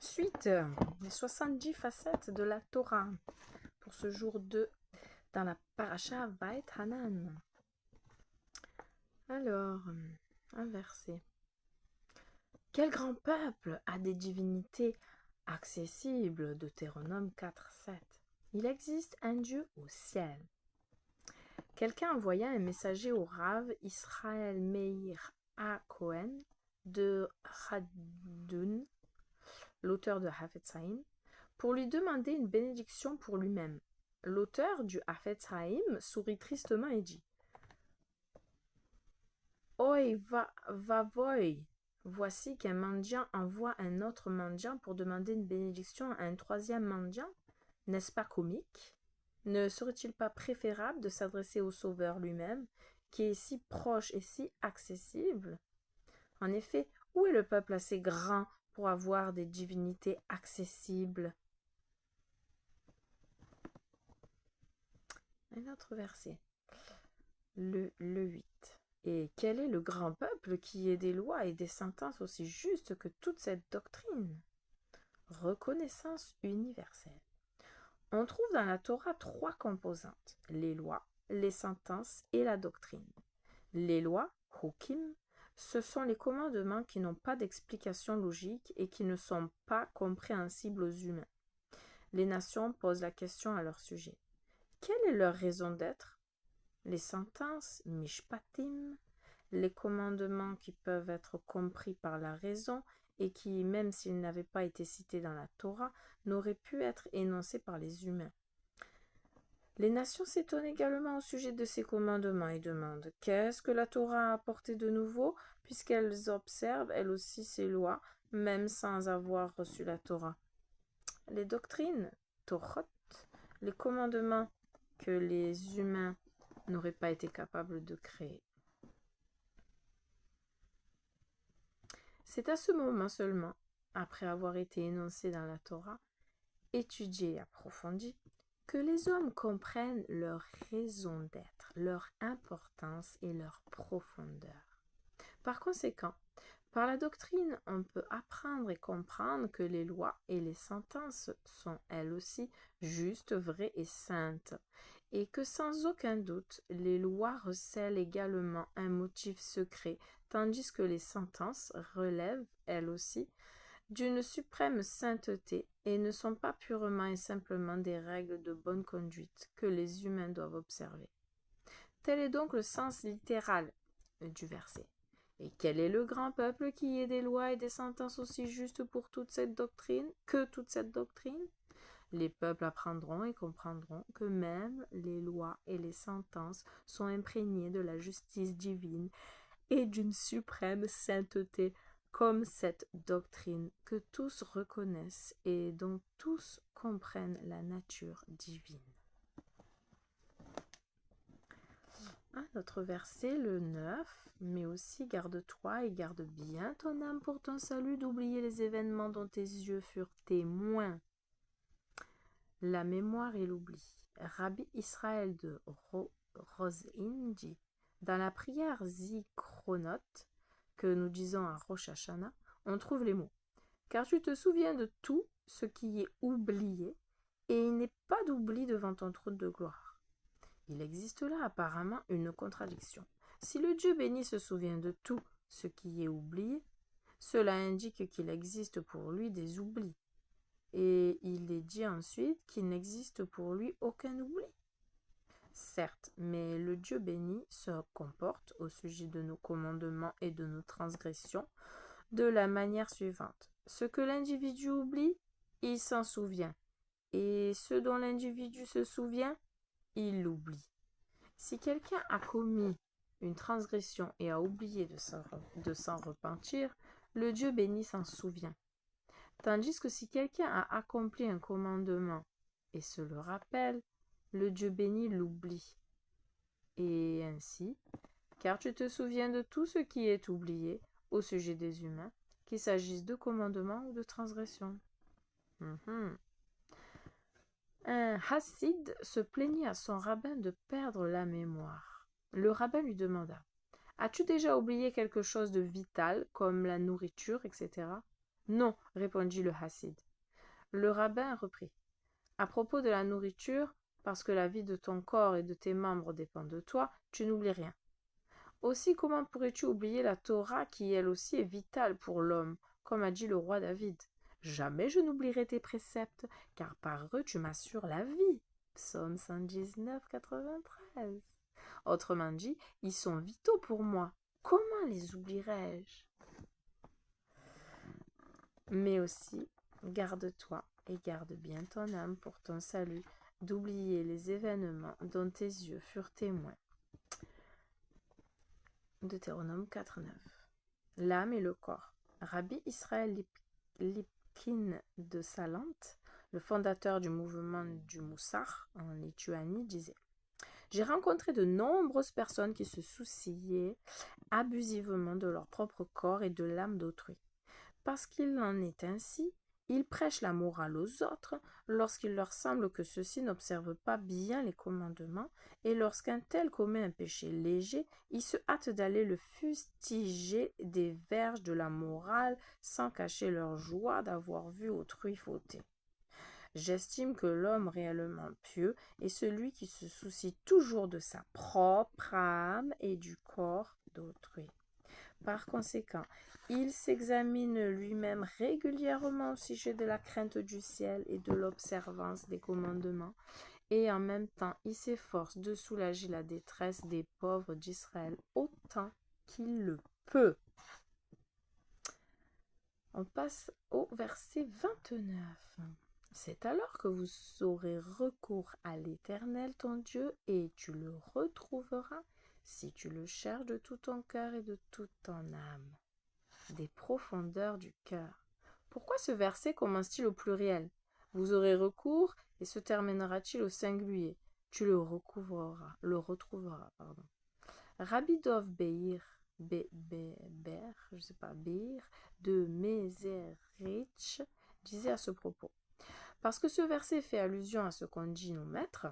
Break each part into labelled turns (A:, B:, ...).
A: Suite, les 70 facettes de la Torah pour ce jour 2 dans la paracha Vaet Hanan. Alors, un verset. Quel grand peuple a des divinités accessibles, Deutéronome 4:7. Il existe un Dieu au ciel. Quelqu'un envoya un messager au Rav Israël Meir A. Cohen de Radun, l'auteur de Hafetz Haïm, pour lui demander une bénédiction pour lui-même. L'auteur du Hafetz Haïm sourit tristement et dit « Oi vavoy ! Voici qu'un mendiant envoie un autre mendiant pour demander une bénédiction à un troisième mendiant. N'est-ce pas comique? Ne serait-il pas préférable de s'adresser au Sauveur lui-même, qui est si proche et si accessible? En effet, où est le peuple assez grand pour avoir des divinités accessibles? » Un autre verset, le 8. Et quel est le grand peuple qui ait des lois et des sentences aussi justes que toute cette doctrine? Reconnaissance universelle. On trouve dans la Torah 3 composantes, les lois, les sentences et la doctrine. Les lois, hukim, ce sont les commandements qui n'ont pas d'explication logique et qui ne sont pas compréhensibles aux humains. Les nations posent la question à leur sujet. Quelle est leur raison d'être? Les sentences, mishpatim, les commandements qui peuvent être compris par la raison et qui, même s'ils n'avaient pas été cités dans la Torah, n'auraient pu être énoncés par les humains. Les nations s'étonnent également au sujet de ces commandements et demandent « Qu'est-ce que la Torah a apporté de nouveau ?» puisqu'elles observent elles aussi ces lois, même sans avoir reçu la Torah. Les doctrines, Torot, les commandements que les humains n'auraient pas été capables de créer. C'est à ce moment seulement, après avoir été énoncés dans la Torah, étudiés et approfondis, que les hommes comprennent leur raison d'être, leur importance et leur profondeur. Par conséquent, par la doctrine, on peut apprendre et comprendre que les lois et les sentences sont elles aussi justes, vraies et saintes, et que sans aucun doute, les lois recèlent également un motif secret, tandis que les sentences relèvent, elles aussi, d'une suprême sainteté et ne sont pas purement et simplement des règles de bonne conduite que les humains doivent observer. Tel est donc le sens littéral du verset. Et quel est le grand peuple qui ait des lois et des sentences aussi justes pour toute cette doctrine, Les peuples apprendront et comprendront que même les lois et les sentences sont imprégnées de la justice divine et d'une suprême sainteté, comme cette doctrine que tous reconnaissent et dont tous comprennent la nature divine. Un autre verset, le 9, mais aussi garde-toi et garde bien ton âme pour ton salut d'oublier les événements dont tes yeux furent témoins. La mémoire et l'oubli. Rabbi Israël de Ros'in dit, dans la prière Zikronot, que nous disons à Rosh Hashanah, on trouve les mots « Car tu te souviens de tout ce qui est oublié, et il n'est pas d'oubli devant ton trône de gloire. » Il existe là apparemment une contradiction. Si le Dieu béni se souvient de tout ce qui est oublié, cela indique qu'il existe pour lui des oublis. Et il est dit ensuite qu'il n'existe pour lui aucun oubli. Certes, mais le Dieu béni se comporte au sujet de nos commandements et de nos transgressions de la manière suivante. Ce que l'individu oublie, il s'en souvient. Et ce dont l'individu se souvient, il l'oublie. Si quelqu'un a commis une transgression et a oublié de s'en repentir, le Dieu béni s'en souvient. Tandis que si quelqu'un a accompli un commandement et se le rappelle, le Dieu béni l'oublie. Et ainsi, car tu te souviens de tout ce qui est oublié au sujet des humains, qu'il s'agisse de commandements ou de transgressions. Un Hassid se plaignit à son rabbin de perdre la mémoire. Le rabbin lui demanda « As-tu déjà oublié quelque chose de vital, comme la nourriture, etc. » Non, répondit le Hassid. Le rabbin reprit. À propos de la nourriture, parce que la vie de ton corps et de tes membres dépend de toi, tu n'oublies rien. Aussi, comment pourrais-tu oublier la Torah qui, elle aussi, est vitale pour l'homme, comme a dit le roi David? Jamais je n'oublierai tes préceptes, car par eux tu m'assures la vie. Psaume 119, 93. Autrement dit, ils sont vitaux pour moi. Comment les oublierais-je? Mais aussi, garde-toi et garde bien ton âme pour ton salut, d'oublier les événements dont tes yeux furent témoins. Deutéronome 4.9. L'âme et le corps. Rabbi Israël Lipkin de Salant, le fondateur du mouvement du Moussar en Lituanie, disait: j'ai rencontré de nombreuses personnes qui se souciaient abusivement de leur propre corps et de l'âme d'autrui. Parce qu'il en est ainsi, ils prêchent la morale aux autres lorsqu'il leur semble que ceux-ci n'observent pas bien les commandements, et lorsqu'un tel commet un péché léger, ils se hâtent d'aller le fustiger des verges de la morale sans cacher leur joie d'avoir vu autrui fauter. J'estime que l'homme réellement pieux est celui qui se soucie toujours de sa propre âme et du corps d'autrui. Par conséquent, il s'examine lui-même régulièrement au sujet de la crainte du ciel et de l'observance des commandements, et en même temps il s'efforce de soulager la détresse des pauvres d'Israël autant qu'il le peut. On passe au verset 29. C'est alors que vous aurez recours à l'Éternel ton Dieu, et tu le retrouveras si tu le cherches de tout ton cœur et de toute ton âme. Des profondeurs du cœur. Pourquoi ce verset commence-t-il au pluriel? Vous aurez recours et se terminera-t-il au singulier? Tu le retrouveras. Rabbi Dov Beir de Mézerich disait à ce propos: parce que ce verset fait allusion à ce qu'ont dit nos maîtres,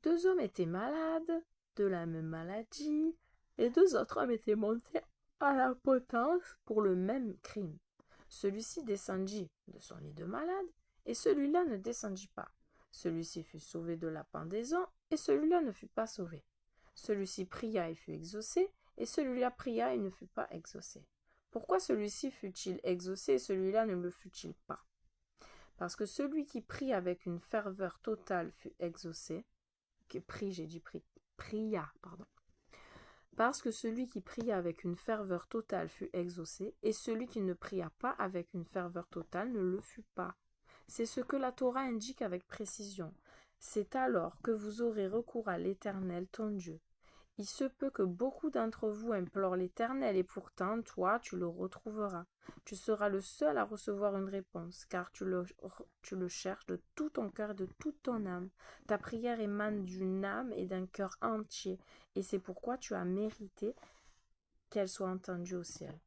A: deux hommes étaient malades de la même maladie, et deux autres hommes étaient montés à la potence pour le même crime. Celui-ci descendit de son lit de malade, et celui-là ne descendit pas. Celui-ci fut sauvé de la pendaison, et celui-là ne fut pas sauvé. Celui-ci pria et fut exaucé, et celui-là pria et ne fut pas exaucé. Pourquoi celui-ci fut-il exaucé et celui-là ne le fut-il pas? Parce que celui qui prie avec une ferveur totale fut exaucé. Parce que celui qui pria avec une ferveur totale fut exaucé, et celui qui ne pria pas avec une ferveur totale ne le fut pas. C'est ce que la Torah indique avec précision. C'est alors que vous aurez recours à l'Éternel ton Dieu. Il se peut que beaucoup d'entre vous implorent l'Éternel, et pourtant, toi, tu le retrouveras. Tu seras le seul à recevoir une réponse, car tu le cherches de tout ton cœur et de toute ton âme. Ta prière émane d'une âme et d'un cœur entier, et c'est pourquoi tu as mérité qu'elle soit entendue au ciel.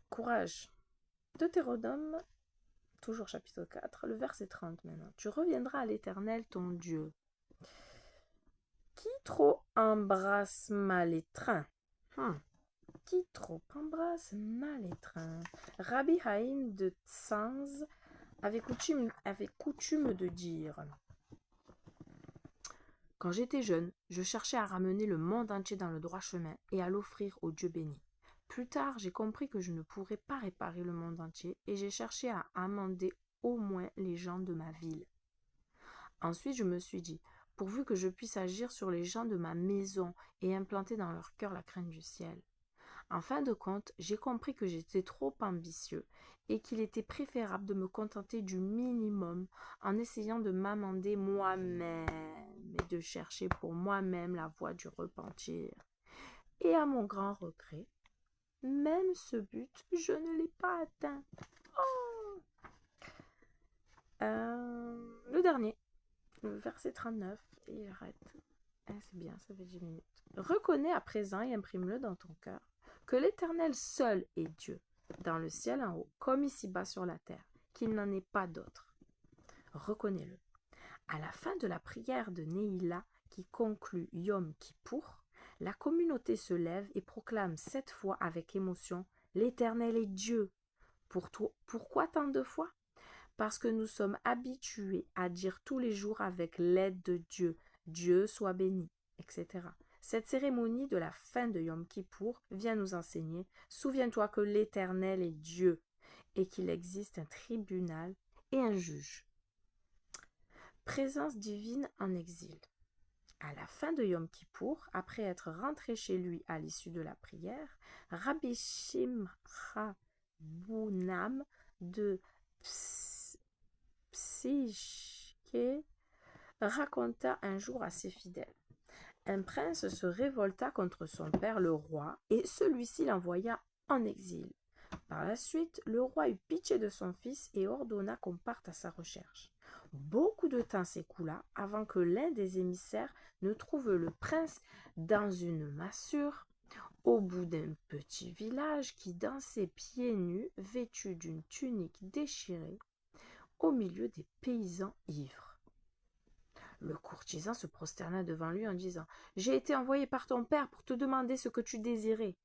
A: Courage. Deutéronome, toujours chapitre 4, le verset 30 maintenant. Tu reviendras à l'Éternel ton Dieu. Qui trop embrasse mal étreint? Qui trop embrasse mal étreint? Rabbi Haïm de Tzanz avait coutume de dire: quand j'étais jeune, je cherchais à ramener le monde entier dans le droit chemin et à l'offrir au Dieu béni. Plus tard, j'ai compris que je ne pourrais pas réparer le monde entier et j'ai cherché à amender au moins les gens de ma ville. Ensuite, je me suis dit: pourvu que je puisse agir sur les gens de ma maison et implanter dans leur cœur la crainte du ciel. En fin de compte, j'ai compris que j'étais trop ambitieux et qu'il était préférable de me contenter du minimum en essayant de m'amender moi-même et de chercher pour moi-même la voie du repentir. Et à mon grand regret, même ce but, je ne l'ai pas atteint. Oh! Le dernier, le verset 39, et il arrête. C'est bien, ça fait 10 minutes. Reconnais à présent et imprime-le dans ton cœur que l'Éternel seul est Dieu, dans le ciel en haut, comme ici-bas sur la terre, qu'il n'en est pas d'autre. Reconnais-le. À la fin de la prière de Neila, qui conclut Yom Kippour, La communauté se lève et proclame 7 fois avec émotion « L'Éternel est Dieu ». Pourquoi tant de fois? Parce que nous sommes habitués à dire tous les jours avec l'aide de Dieu « Dieu soit béni », etc. Cette cérémonie de la fin de Yom Kippour vient nous enseigner « Souviens-toi que l'Éternel est Dieu et qu'il existe un tribunal et un juge ». Présence divine en exil. À la fin de Yom Kippour, après être rentré chez lui à l'issue de la prière, Rabbi Shimcha Bunam de Psyché raconta un jour à ses fidèles. Un prince se révolta contre son père le roi et celui-ci l'envoya en exil. Par la suite, le roi eut pitié de son fils et ordonna qu'on parte à sa recherche. Beaucoup de temps s'écoula avant que l'un des émissaires ne trouve le prince dans une masure au bout d'un petit village qui dansait pieds nus, vêtu d'une tunique déchirée, au milieu des paysans ivres. Le courtisan se prosterna devant lui en disant « J'ai été envoyé par ton père pour te demander ce que tu désirais.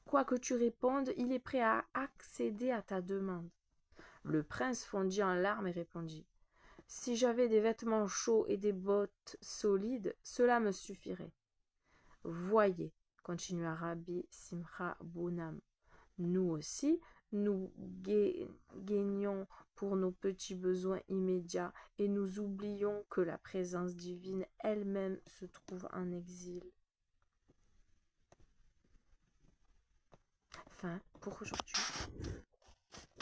A: Quoi que tu répondes, il est prêt à accéder à ta demande. » Le prince fondit en larmes et répondit « Si j'avais des vêtements chauds et des bottes solides, cela me suffirait. » Voyez, continua Rabbi Simcha Bunam, nous aussi, nous gagnons pour nos petits besoins immédiats et nous oublions que la présence divine elle-même se trouve en exil. Fin pour aujourd'hui.